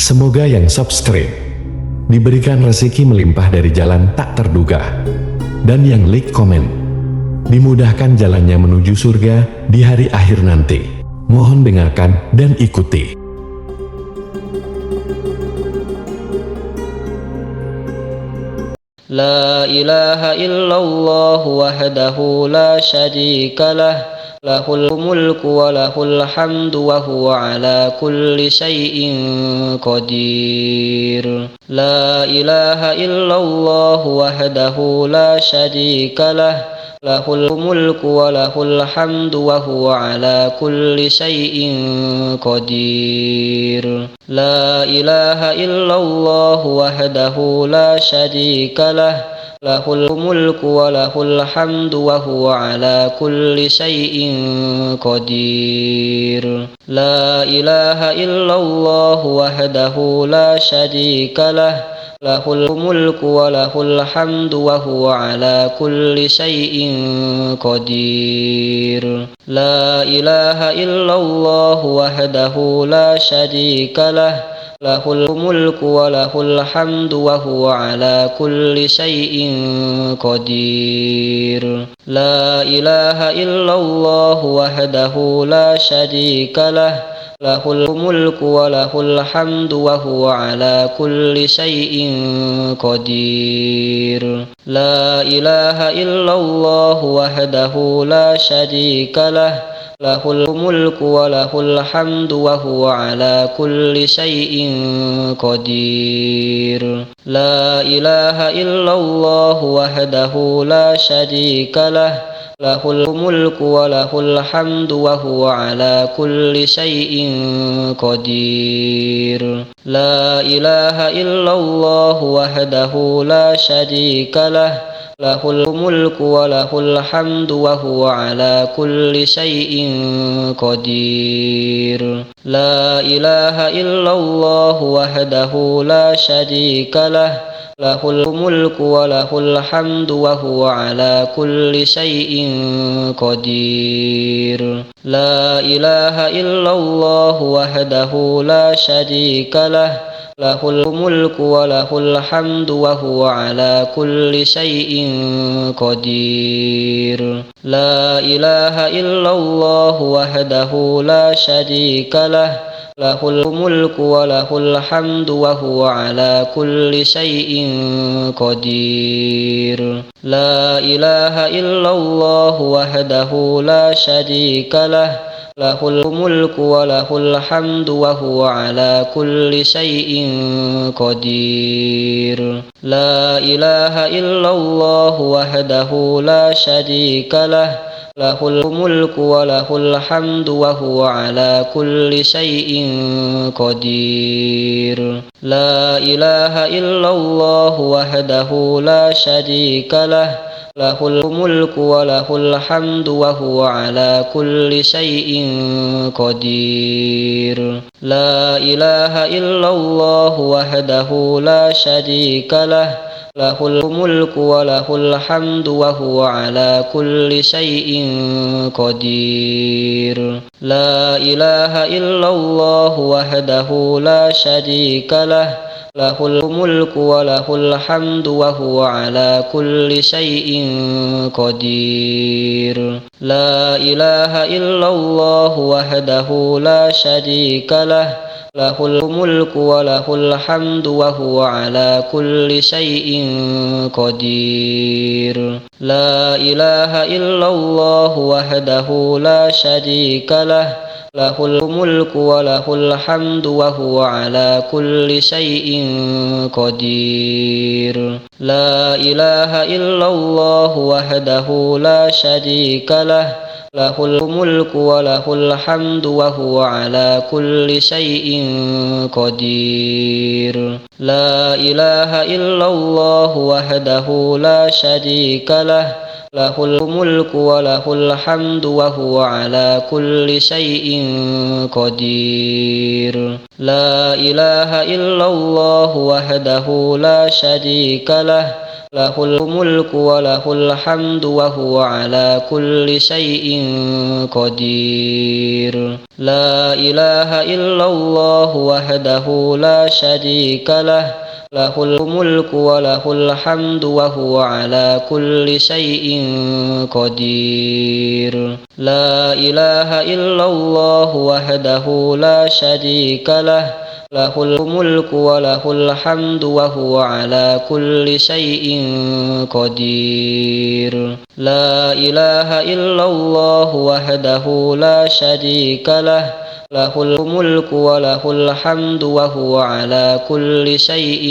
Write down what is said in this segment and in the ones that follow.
Semoga yang subscribe diberikan rezeki melimpah dari jalan tak terduga, dan yang like komen dimudahkan jalannya menuju surga di hari akhir nanti. Mohon dengarkan dan ikuti. La ilaha illallah wahdahu la syarika lah, lahul mulku wa lahul hamdu wa huwa ala kulli syai'in qadir. La ilaha illallah wahdahu la syarika lah, lahul mulku wa lahul hamdu wa huwa ala kulli syai'in qadir. La ilaha illallah wahdahu la syarika lah, lahul mulku wa lahul hamdu wa huwa ala kulli syai'in qadir. La ilaha illallah wahdahu la syarika lah, lahul mulku wa lahul hamdu wa huwa ala kulli syai'in qadir. La ilaha illallah wahdahu la syarika lah, lahul mulku wa lahul hamdu wa huwa ala kulli syai'in qadir. La ilaha illallah wahdahu la syarika lah, lahul mulku wa lahul hamdu wa huwa ala kulli syai'in qadir. La ilaha illallah wahdahu la syarika lah, lahul mulku wa lahul hamdu wa huwa ala kulli syai'in qadir. La ilaha illallah wahdahu la syarika lah, lahul mulku wa lahul hamdu wa huwa ala kulli syai'in qadir. La ilaha illallah wahdahu la syarika lah, lahul mulku wa lahul hamdu wa huwa ala kulli syai'in qadir. La ilaha illallah wahdahu la syarika lah, lahul mulku wa lahul hamdu wa huwa ala kulli syai'in qadir. La ilaha illallah wahdahu la syarika lah, lahul mulku wa lahul hamdu wa huwa ala kulli syai'in qadir. La ilaha illallah wahdahu la syarika lah, lahul mulku wa lahul hamdu wa huwa ala kulli syai'in qadir. La ilaha illallah wahdahu la syarika lah, lahul mulku wa lahul hamdu wa huwa ala kulli syai'in qadir. La ilaha illallah wahdahu la syarika lah, lahul mulku wa lahul hamdu wa huwa ala kulli syai'in qadir. La ilaha illallah wahdahu la syarika lah, lahul mulku wa lahul hamdu wa huwa ala kulli syai'in qadir. La ilaha illallah wahdahu la syarika lah, lahul mulku wa lahul hamdu wa huwa ala kulli syai'in qadir. La ilaha illallah wahdahu la syarika lah, lahul mulku wa lahul hamdu wa huwa ala kulli syai'in qadir. La ilaha illallah wahdahu la syarika lah, lahul mulku wa lahul hamdu wa huwa ala kulli syai'in qadir. La ilaha illallah wahdahu la syarika lah, lahul mulku wa lahul hamdu wa huwa ala kulli syai'in qadir. La ilaha illallah wahdahu la syarika lah, lahul mulku wa lahul hamdu wa huwa ala kulli syai'in qadir. La ilaha illallah wahdahu la syarika lah, lahul mulku wa lahul hamdu wa huwa ala kulli syai'in qadir. La ilaha illallah wahdahu la syarika lah, له الملك وله الحمد وهو على كل شيء قدير لا إله إلا الله وحده لا شريك له له الملك وله الحمد وهو على كل شيء قدير لا إله إلا الله وحده لا شريك له له الملك وله الحمد وهو على كل شيء قدير لا إله إلا الله وحده لا شريك له له الملك وله الحمد وهو على كل شيء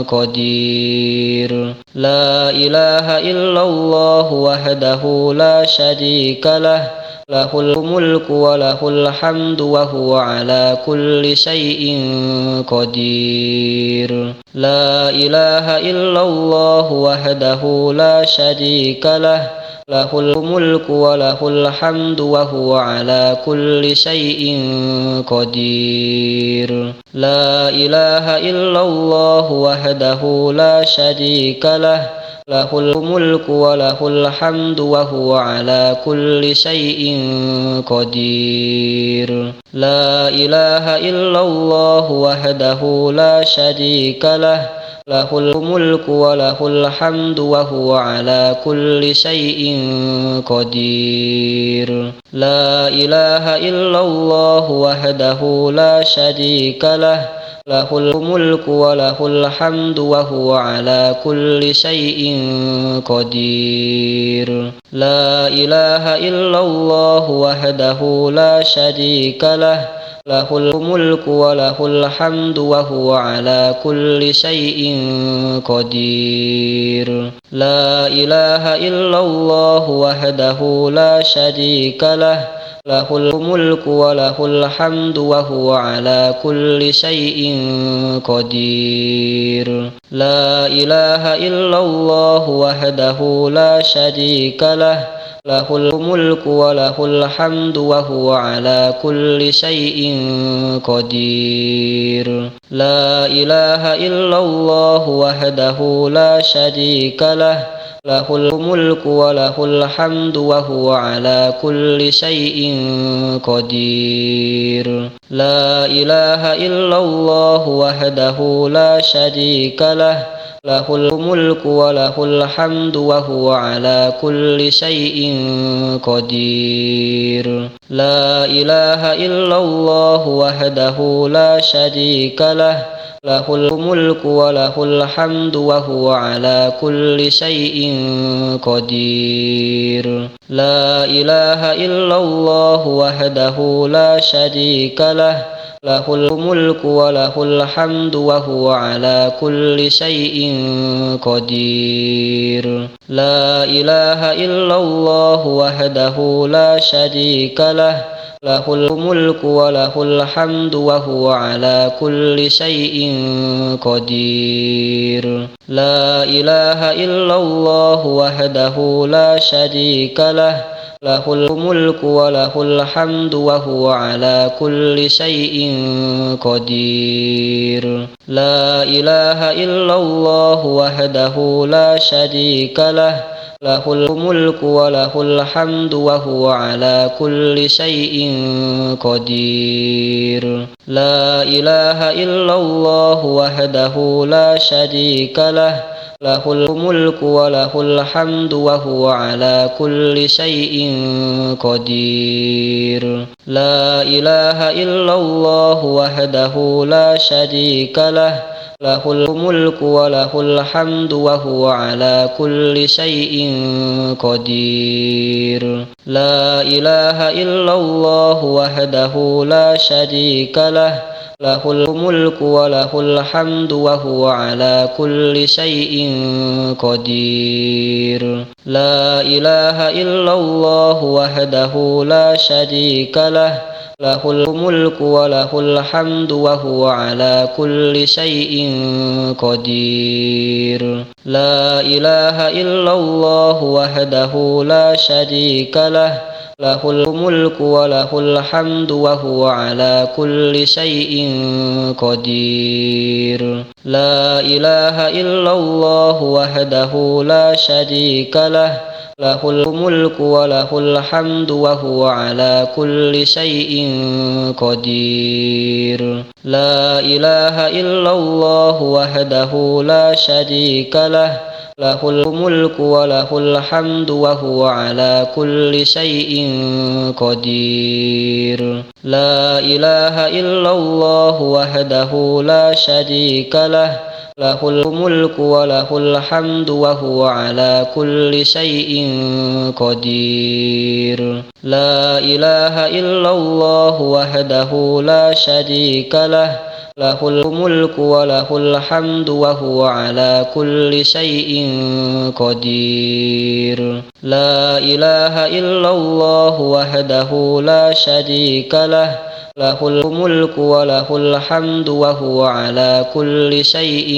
قدير لا إله إلا الله وحده لا شريك له له الملك وله الحمد وهو على كل شيء قدير لا إله إلا الله وحده لا شريك له له الملك وله الحمد وهو على كل شيء قدير لا إله إلا الله وحده لا شريك له له الملك وله الحمد وهو على كل شيء قدير لا إله إلا الله وحده لا شريك له له الملك وله الحمد وهو على كل شيء قدير لا إله إلا الله وحده لا شريك له له الملك وله الحمد وهو على كل شيء قدير لا إله إلا الله وحده لا شريك له له الملك وله الحمد وهو على كل شيء قدير لا إله إلا الله وحده لا شريك له له الملك وله الحمد وهو على كل شيء قدير لا إله إلا الله وحده لا شريك له له الملك وله الحمد وهو على كل شيء قدير لا إله إلا الله وحده لا شريك له له الملك وله الحمد وهو على كل شيء قدير لا إله إلا الله وحده لا شريك له له الملك وله الحمد وهو على كل شيء قدير لا إله إلا الله وحده لا شريك له له الملك وله الحمد وهو على كل شيء قدير لا إله إلا الله وحده لا شريك له له الملك وله الحمد وهو على كل شيء قدير لا إله إلا الله وحده لا شريك له له الملك وله الحمد وهو على كل شيء قدير لا إله إلا الله وحده لا شريك له له الملك وله الحمد وهو على كل شيء قدير لا إله إلا الله وحده لا شريك له له الملك وله الحمد وهو على كل شيء قدير لا إله إلا الله وحده لا شريك له له الملك وله الحمد وهو على كل شيء قدير لا إله إلا الله وحده لا شريك له له الملك وله الحمد وهو على كل شيء قدير لا إله إلا الله وحده لا شريك له له الملك وله الحمد وهو على كل شيء قدير لا إله إلا الله وحده لا شريك له له الملك وله الحمد وهو على كل شيء قدير لا إله إلا الله وحده لا شريك له له الملك وله الحمد وهو على كل شيء قدير لا إله إلا الله وحده لا شريك له له الملك وله الحمد وهو على كل شيء قدير لا إله إلا الله وحده لا شريك له له الملك وله الحمد وهو على كل شيء قدير لا إله إلا الله وحده لا شريك له له الملك وله الحمد وهو على كل شيء قدير لا إله إلا الله وحده لا شريك له له الملك وله الحمد وهو على كل شيء قدير لا إله إلا الله وحده لا شريك له له الملك وله الحمد وهو على كل شيء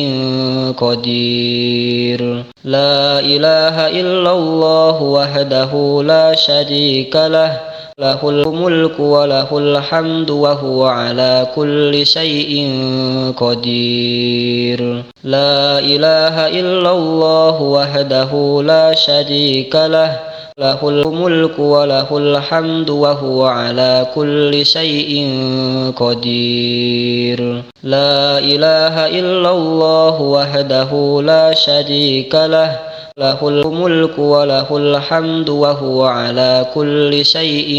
قدير لا إله إلا الله وحده لا شريك له له الملك وله الحمد وهو على كل شيء قدير لا إله إلا الله وحده لا شريك له له الملك وله الحمد وهو على كل شيء قدير لا إله إلا الله وحده لا شريك له له الملك وله الحمد وهو على كل شيء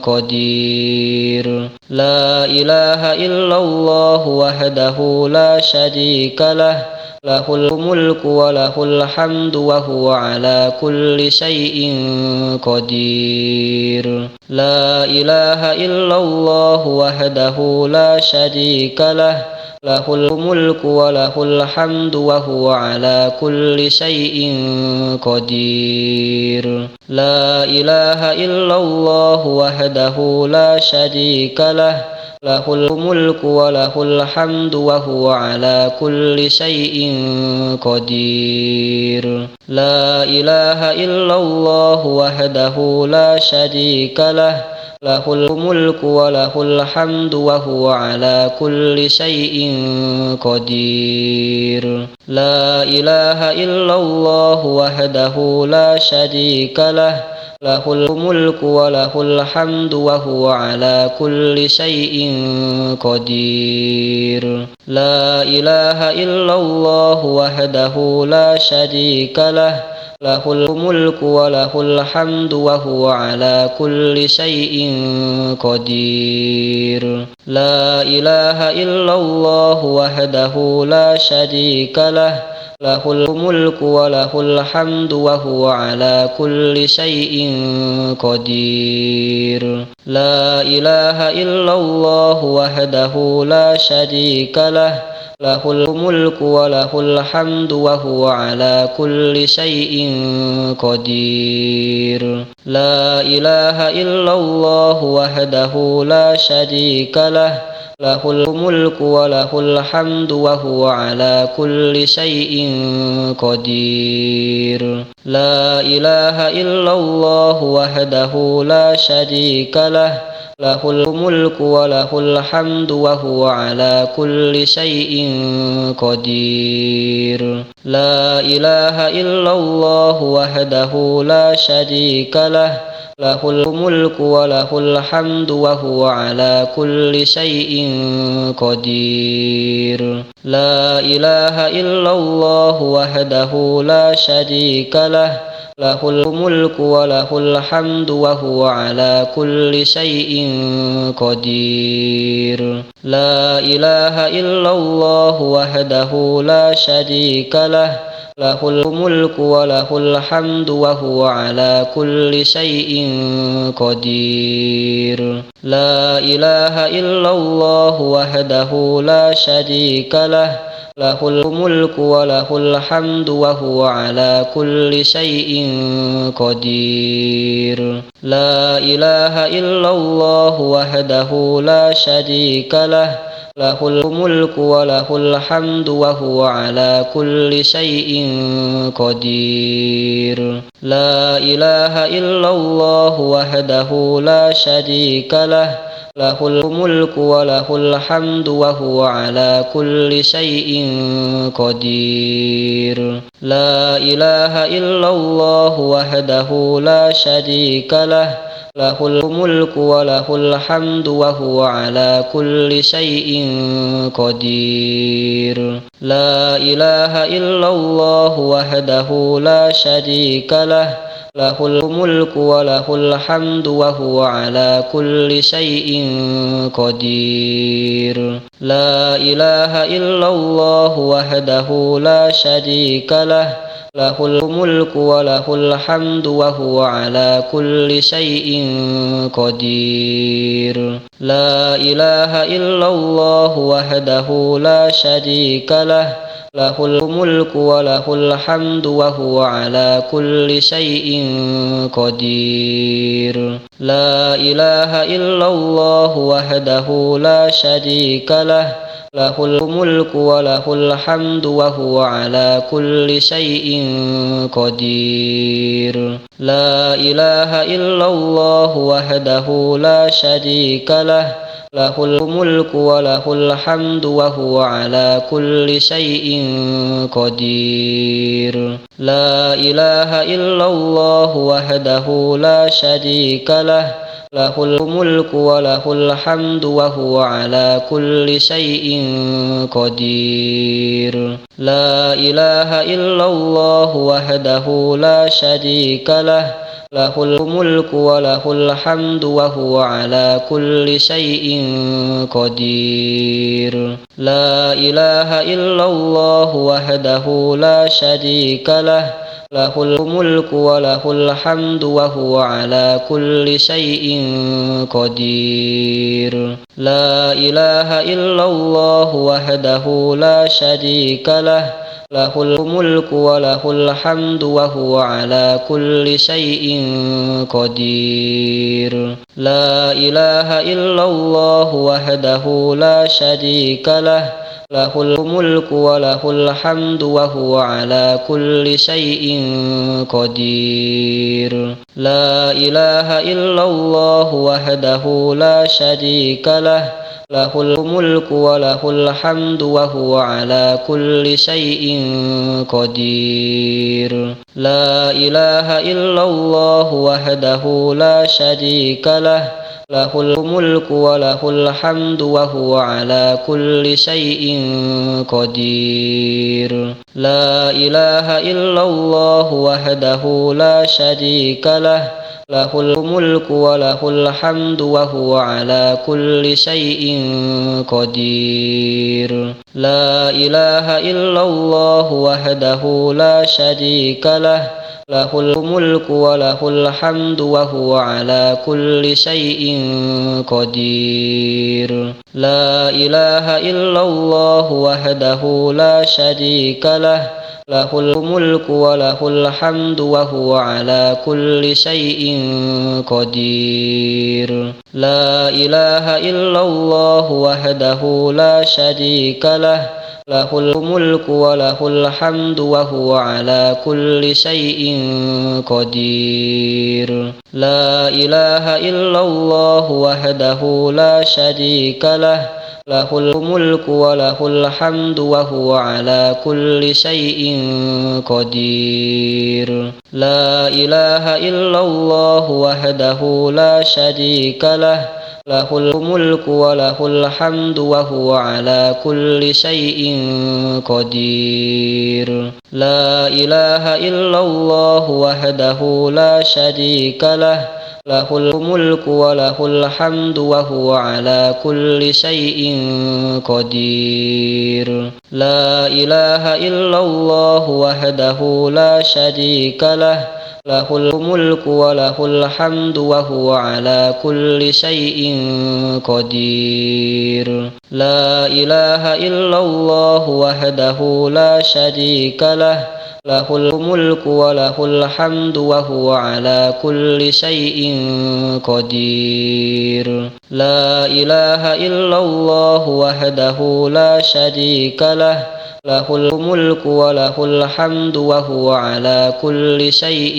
قدير لا إله إلا الله وحده لا شريك له له الملك وله الحمد وهو على كل شيء قدير لا إله إلا الله وحده لا شريك له له الملك وله الحمد وهو على كل شيء قدير لا إله إلا الله وحده لا شريك له له الملك وله الحمد وهو على كل شيء قدير لا إله إلا الله وحده لا شريك له له الملك وله الحمد وهو على كل شيء قدير لا إله إلا الله وحده لا شريك له له الملك وله الحمد وهو على كل شيء قدير لا إله إلا الله وحده لا شريك له له الملك وله الحمد وهو على كل شيء قدير لا إله إلا الله وحده لا شريك له له الملك وله الحمد وهو على كل شيء قدير لا إله إلا الله وحده لا شريك له له الملك وله الحمد وهو على كل شيء قدير لا إله إلا الله وحده لا شريك له له الملك وله الحمد وهو على كل شيء قدير لا إله إلا الله وحده لا شريك له له الملك وله الحمد وهو على كل شيء قدير لا إله إلا الله وحده لا شريك له له الملك وله الحمد وهو على كل شيء قدير لا إله إلا الله وحده لا شريك له له الملك وله الحمد وهو على كل شيء قدير لا إله إلا الله وحده لا شريك له له الملك وله الحمد وهو على كل شيء قدير لا إله إلا الله وحده لا شريك له له الملك وله الحمد وهو على كل شيء قدير لا إله إلا الله وحده لا شريك له له الملك وله الحمد وهو على كل شيء قدير. لا إله إلا الله وحده لا شريك له، له الملك وله الحمد وهو على كل شيء قدير. لا إله إلا الله وحده لا شريك له، له الملك وله الحمد وهو على كل شيء قدير. لا إله إلا الله وحده لا شريك له، له الملك وله الحمد وهو على كل شيء قدير. لا إله إلا الله وحده لا شريك له، له الملك وله الحمد وهو على كل شيء قدير. لا إله إلا الله وحده لا شريك له، له الملك وله الحمد وهو على كل شيء قدير. لا إله إلا الله وحده لا شريك له، له الملك وله الحمد وهو على كل شيء قدير. لا إله إلا الله وحده لا شريك له، له الملك وله الحمد وهو على كل شيء قدير. لا إله إلا الله وحده لا شريك له، له الملك وله الحمد وهو على كل شيء قدير. لا إله إلا الله وحده لا شريك له، له الملك وله الحمد وهو على كل شيء قدير. لا إله إلا الله وحده لا شريك له، له الملك وله الحمد وهو على كل شيء قدير. لا إله إلا الله وحده لا شريك له، له الملك وله الحمد وهو على كل شيء قدير. لا إله إلا الله وحده لا شريك له، له الملك وله الحمد وهو على كل شيء قدير. لا إله إلا الله وحده لا شريك له، له الملك وله الحمد وهو على كل شيء قدير. لا إله إلا الله وحده لا شريك له، له الملك وله الحمد وهو على كل شيء قدير. لا إله إلا الله وحده لا شريك له، له الملك وله الحمد وهو على كل شيء قدير. لا إله إلا الله وحده لا شريك له، له الملك وله الحمد وهو على كل شيء قدير. لا إله إلا الله وحده لا شريك له، له الملك وله الحمد وهو على كل شيء قدير. لا إله إلا الله وحده لا شريك له، له الملك وله الحمد وهو على كل شيء قدير. لا إله إلا الله وحده لا شريك له، له الملك وله الحمد وهو على كل شيء قدير. لا إله إلا الله وحده لا شريك له، له الملك وله الحمد وهو على كل شيء قدير. لا إله إلا الله وحده لا شريك له، له الملك وله الحمد وهو على كل شيء قدير. لا إله إلا الله وحده لا شريك له، له الملك وله الحمد وهو على كل شيء قدير. لا إله إلا الله وحده لا شريك له، له الملك وله الحمد وهو على كل شيء قدير. لا إله إلا الله وحده لا شريك له، له الملك وله الحمد وهو على كل شيء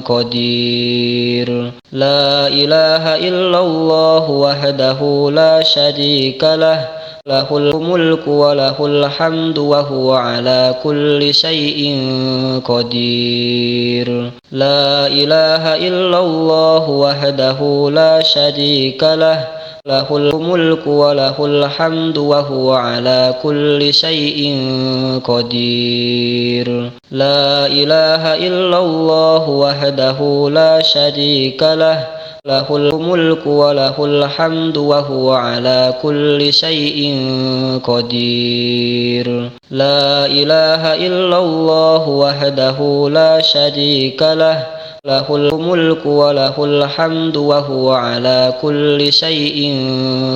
قدير. لا إله إلا الله وحده لا شريك له، له الملك وله الحمد وهو على كل شيء قدير. لا إله إلا الله وحده لا شريك له، له الملك وله الحمد وهو على كل شيء قدير. لا إله إلا الله وحده لا شريك له، له الملك وله الحمد وهو على كل شيء قدير. لا إله إلا الله وحده لا شريك له، له الملك وله الحمد وهو على كل شيء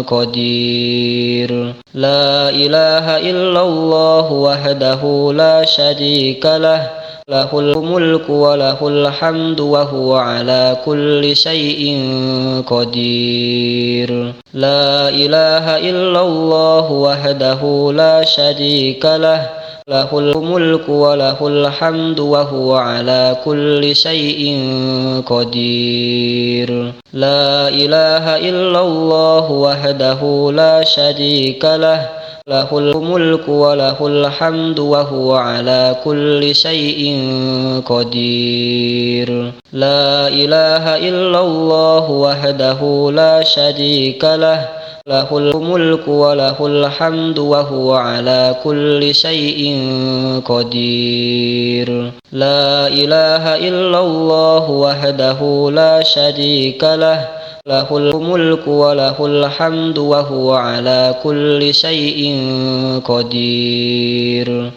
قدير. لا إله إلا الله وحده لا شريك له، له الملك وله الحمد وهو على كل شيء قدير. لا إله إلا الله وحده لا شريك له، له الملك وله الحمد وهو على كل شيء قدير. لا إله إلا الله وحده لا شريك له، له الملك وله الحمد وهو على كل شيء قدير. لا إله إلا الله وحده لا شريك له، له الملك وله الحمد وهو على كل شيء قدير. لا إله إلا الله وحده لا شريك له، له الملك وله الحمد وهو على كل شيء قدير.